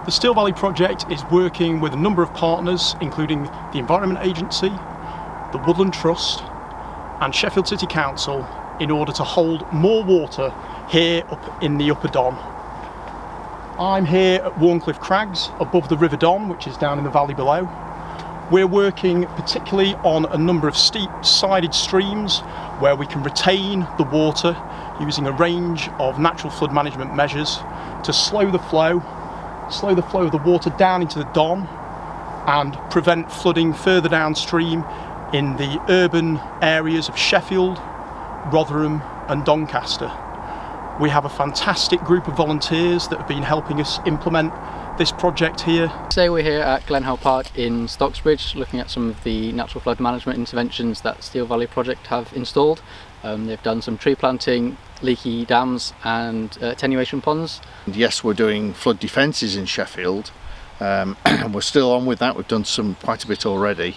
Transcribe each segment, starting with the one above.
The Steel Valley project is working with a number of partners, including the Environment Agency, the Woodland Trust and Sheffield City Council, in order to hold more water here up in the Upper Don. I'm here at Warncliffe Crags above the River Don, which is down in the valley below. We're working particularly on a number of steep sided streams where we can retain the water using a range of natural flood management measures to slow the flow of the water down into the Don and prevent flooding further downstream in the urban areas of Sheffield, Rotherham and Doncaster. We have a fantastic group of volunteers that have been helping us implement this project here. Today we're here at Glenhowe Park in Stocksbridge looking at some of the natural flood management interventions that Steel Valley project have installed. They've done some tree planting, leaky dams and attenuation ponds. Yes, we're doing flood defences in Sheffield and we're still on with that. We've done quite a bit already,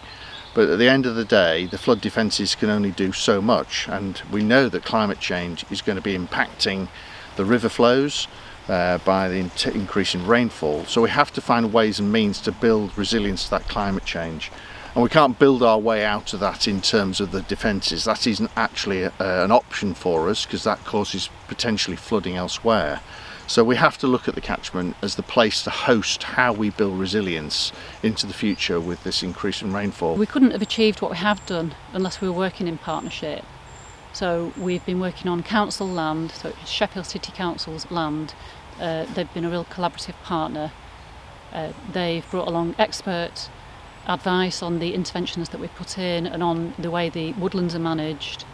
but at the end of the day the flood defences can only do so much, and we know that climate change is going to be impacting the river flows by the increase in rainfall. So we have to find ways and means to build resilience to that climate change, and we can't build our way out of that in terms of the defences. That isn't actually an option for us, because that causes potentially flooding elsewhere. So we have to look at the catchment as the place to host how we build resilience into the future with this increase in rainfall. We couldn't have achieved what we have done unless we were working in partnership. So we've been working on council land, so it's Sheffield City Council's land. They've been a real collaborative partner. They've brought along expert advice on the interventions that we put in and on the way the woodlands are managed.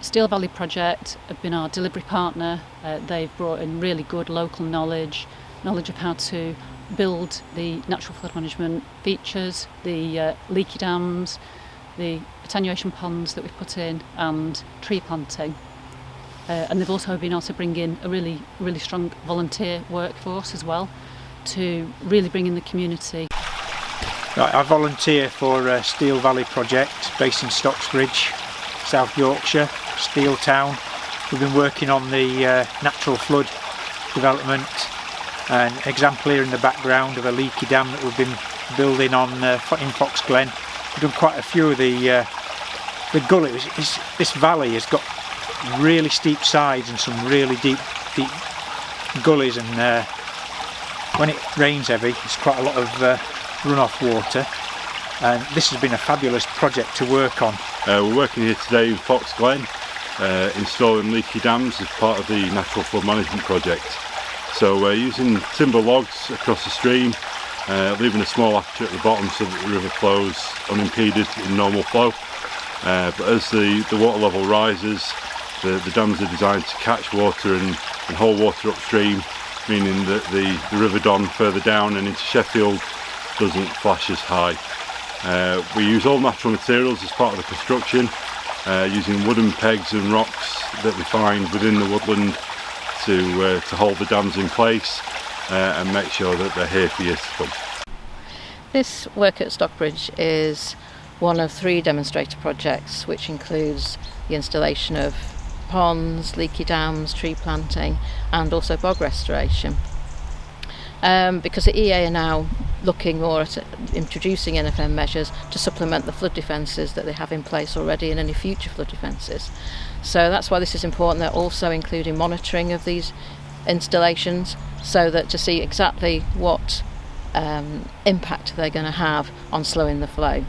Steel Valley project have been our delivery partner. They've brought in really good local knowledge of how to build the natural flood management features, the leaky dams, the attenuation ponds that we've put in, and tree planting. And they've also been able to bring in a really strong volunteer workforce as well to really bring in the community. Right, I volunteer for Steel Valley project based in Stocksbridge, South Yorkshire, Steel Town. We've been working on the natural flood development. An example here in the background of a leaky dam that we've been building on in Fox Glen. We've done quite a few of the gullies. This valley has got really steep sides and some really deep gullies, and when it rains heavy there's quite a lot of runoff water, and this has been a fabulous project to work on. We're working here today in Fox Glen, installing leaky dams as part of the natural flood management project. So we're using timber logs across the stream, leaving a small aperture at the bottom so that the river flows unimpeded in normal flow. But as the water level rises, the dams are designed to catch water and hold water upstream, meaning that the River Don further down and into Sheffield doesn't flash as high. We use all natural materials as part of the construction, using wooden pegs and rocks that we find within the woodland to hold the dams in place and make sure that they're here for years to come. This work at Stockbridge is one of 3 demonstrator projects, which includes the installation of ponds, leaky dams, tree planting and also bog restoration. Because the EA are now looking more at introducing NFM measures to supplement the flood defences that they have in place already and any future flood defences. So that's why this is important. They're also including monitoring of these installations so that to see exactly what impact they're going to have on slowing the flow.